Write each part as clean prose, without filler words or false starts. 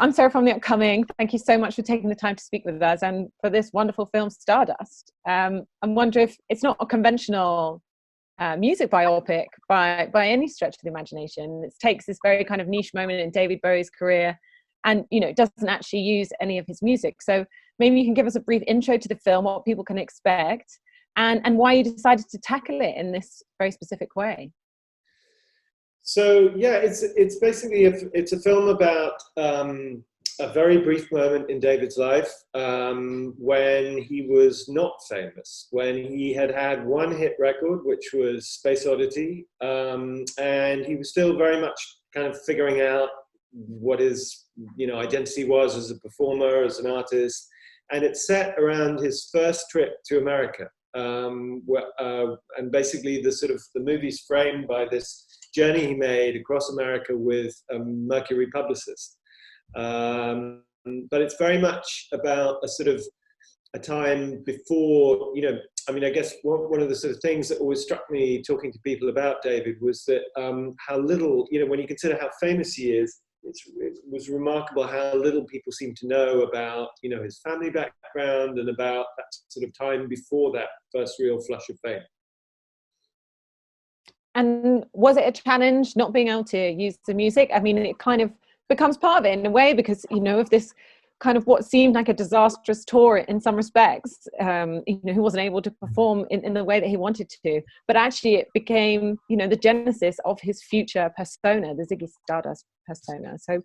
I'm Sarah from The Upcoming. Thank you so much for taking the time to speak with us and for this wonderful film, Stardust. I wonder if it's not a conventional music biopic by any stretch of the imagination. It takes this very kind of niche moment in David Bowie's career and, doesn't actually use any of his music. So maybe you can give us a brief intro to the film, what people can expect, and why you decided to tackle it in this very specific way. So yeah, it's basically it's a film about a very brief moment in David's life when he was not famous, when he had one hit record, which was Space Oddity, and he was still very much kind of figuring out what his identity was as a performer, as an artist, and it's set around his first trip to America, and basically the movie's framed by this journey he made across America with a Mercury publicist. But it's very much about a time before, I guess one of the sort of things that always struck me talking to people about David was that how little, when you consider how famous he is, it was remarkable how little people seem to know about, his family background and about that sort of time before that first real flush of fame. And was it a challenge not being able to use the music? I mean, it kind of becomes part of it in a way because, of this kind of what seemed like a disastrous tour in some respects, he wasn't able to perform in the way that he wanted to. But actually it became, the genesis of his future persona, the Ziggy Stardust persona. So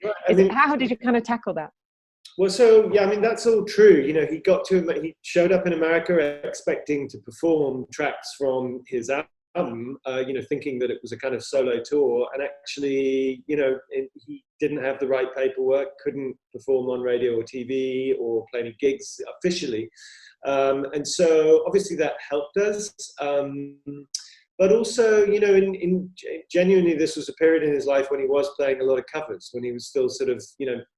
how did you kind of tackle that? Well, so, yeah, I mean, that's all true. He showed up in America expecting to perform tracks from his album, thinking that it was a kind of solo tour, and actually, he didn't have the right paperwork, couldn't perform on radio or TV or play any gigs officially, and so obviously that helped us. But also, genuinely, this was a period in his life when he was playing a lot of covers, when he was still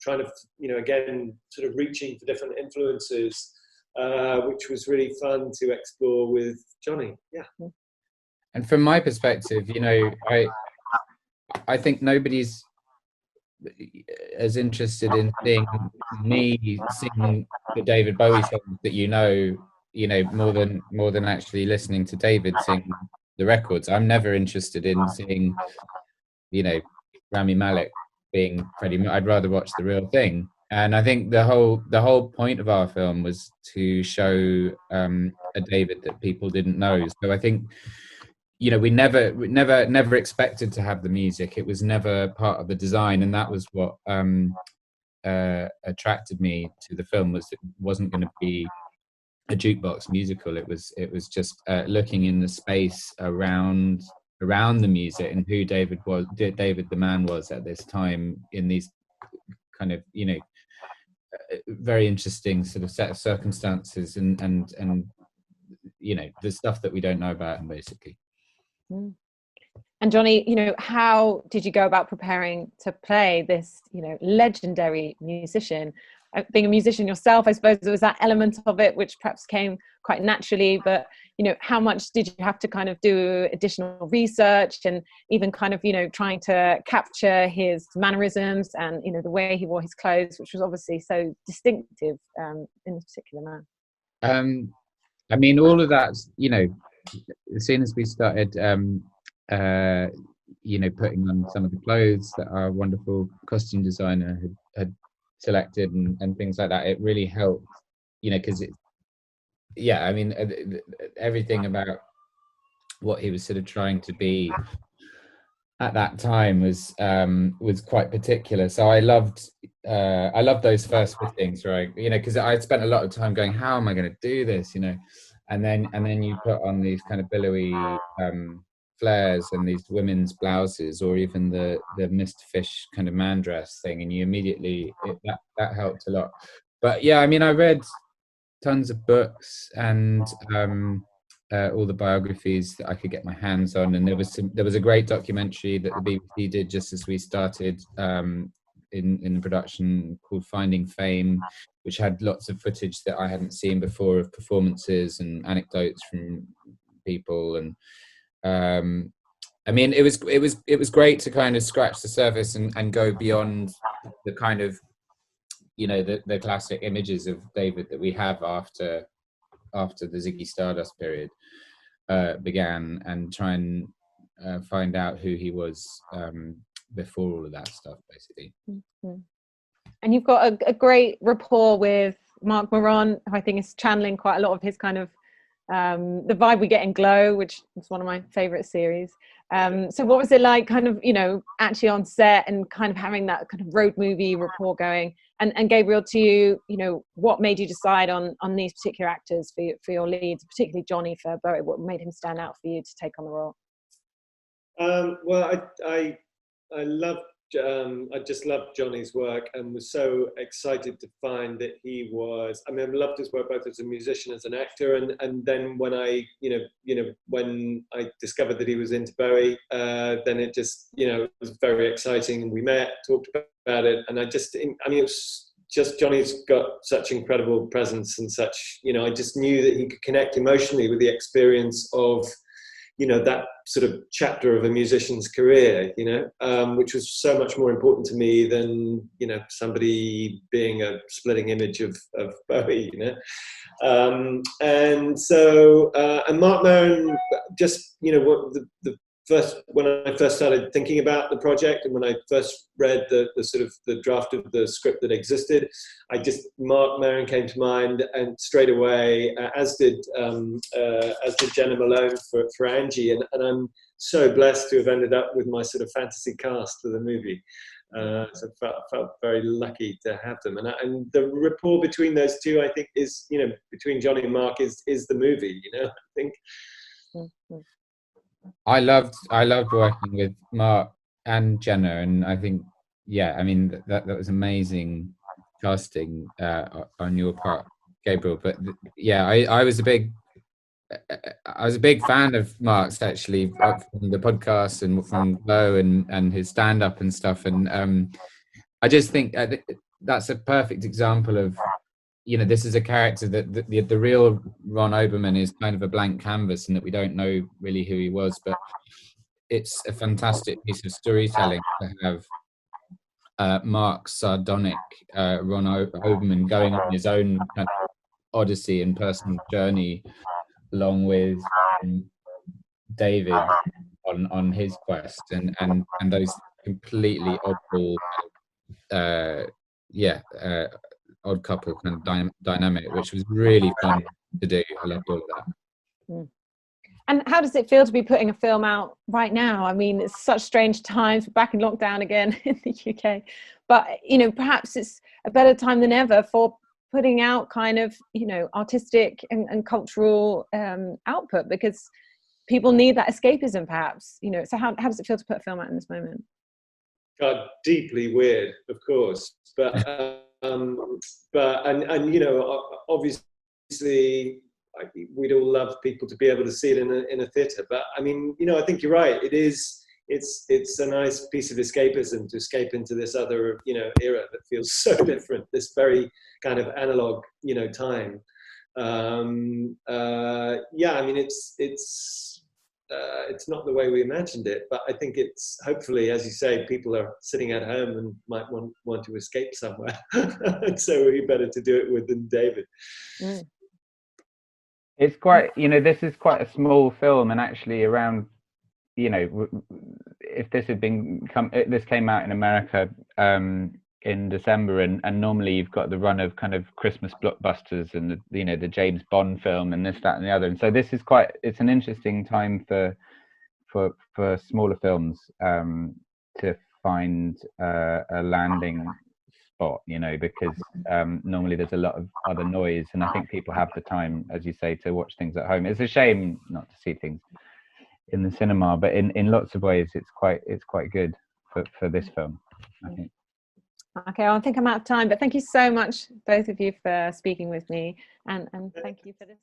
trying to, again, sort of reaching for different influences, which was really fun to explore with Johnny. Yeah. And from my perspective, I think nobody's as interested in seeing me sing the David Bowie songs that more than actually listening to David sing the records. I'm never interested in seeing, Rami Malek being Freddie. I'd rather watch the real thing. And I think the whole point of our film was to show a David that people didn't know. So I think, we never expected to have the music. It was never part of the design, and that was what attracted me to the film. Was it wasn't going to be a jukebox musical. It was just looking in the space around the music and who David the man was at this time in these kind of very interesting sort of set of circumstances and the stuff that we don't know about him, basically. And Johnny, how did you go about preparing to play this, legendary musician? Being a musician yourself, I suppose there was that element of it which perhaps came quite naturally, but, how much did you have to kind of do additional research and even kind of, trying to capture his mannerisms and, the way he wore his clothes, which was obviously so distinctive in this particular man? I mean, all of that, as soon as we started, putting on some of the clothes that our wonderful costume designer had selected and things like that, it really helped, because everything about what he was sort of trying to be at that time was quite particular. So I loved those first fittings, right? Because I'd spent a lot of time going, how am I going to do this? And then you put on these kind of billowy flares and these women's blouses, or even the Mr. Fish kind of man dress thing, and you immediately that helped a lot. But yeah, I mean, I read tons of books and all the biographies that I could get my hands on, and there was a great documentary that the BBC did just as we started in production called Finding Fame, which had lots of footage that I hadn't seen before of performances and anecdotes from people. And I mean, it was great to kind of scratch the surface and go beyond the kind of you know, the classic images of David that we have after the Ziggy Stardust period began, and try and find out who he was before all of that stuff, basically. Mm-hmm. And you've got a great rapport with Mark Moron, who I think is channeling quite a lot of his kind of the vibe we get in Glow, which is one of my favorite series. So what was it like, kind of, you know, actually on set and kind of having that kind of road movie rapport going? And Gabriel, to you, you know, what made you decide on these particular actors for your leads, particularly Johnny for Bowie? What made him stand out for you to take on the role? Well, I just loved Johnny's work, and was so excited to find that he was. I mean, I loved his work both as a musician, as an actor, and then when I, when I discovered that he was into Bowie, then it just, it was very exciting. We met, talked about it, and it was just Johnny's got such incredible presence and such. I just knew that he could connect emotionally with the experience of, that sort of chapter of a musician's career, which was so much more important to me than, somebody being a splitting image of Bowie, and so, and Mark Maron, just, when I first started thinking about the project, and when I first read the sort of the draft of the script that existed, Mark Maron came to mind, and straight away, as did Jenna Malone for Angie, and I'm so blessed to have ended up with my sort of fantasy cast for the movie. So I felt very lucky to have them, and the rapport between those two, I think, is, between Johnny and Mark is the movie. I think. Mm-hmm. I loved working with Mark and Jenna, and I think, I mean, that was amazing casting on your part, Gabriel. But I was a big fan of Mark's, actually, from the podcast and from Glow and his stand up and stuff. And I just think that's a perfect example of, this is a character that the real Ron Oberman is kind of a blank canvas, and that we don't know really who he was, but it's a fantastic piece of storytelling to have Mark's sardonic Ron Oberman going on his own kind of odyssey and personal journey, along with David on his quest, and those completely oddball, odd couple kind of dynamic, which was really fun to do. I loved all of that. Mm. And how does it feel to be putting a film out right now? I mean, it's such strange times. We're back in lockdown again in the UK, but perhaps it's a better time than ever for putting out kind of artistic and cultural output, because people need that escapism, perhaps. So how does it feel to put a film out in this moment? God, deeply weird, of course, but obviously we'd all love people to be able to see it in a theatre. But I mean, I think you're right. It's a nice piece of escapism to escape into this other, era that feels so different. This very kind of analog, time. I mean, it's not the way we imagined it, but I think it's, hopefully, as you say, people are sitting at home and might want to escape somewhere. So who better to do it with than David? Mm. It's quite, this is quite a small film, and actually around, if this came out in America in December, and normally you've got the run of kind of Christmas blockbusters and the James Bond film and this, that, and the other, and so this is it's an interesting time for smaller films to find a landing spot, because normally there's a lot of other noise, and I think people have the time, as you say, to watch things at home. It's a shame not to see things in the cinema, but in lots of ways it's quite good for this film, I think. Okay, well, I think I'm out of time, but thank you so much, both of you, for speaking with me, and thank you for this.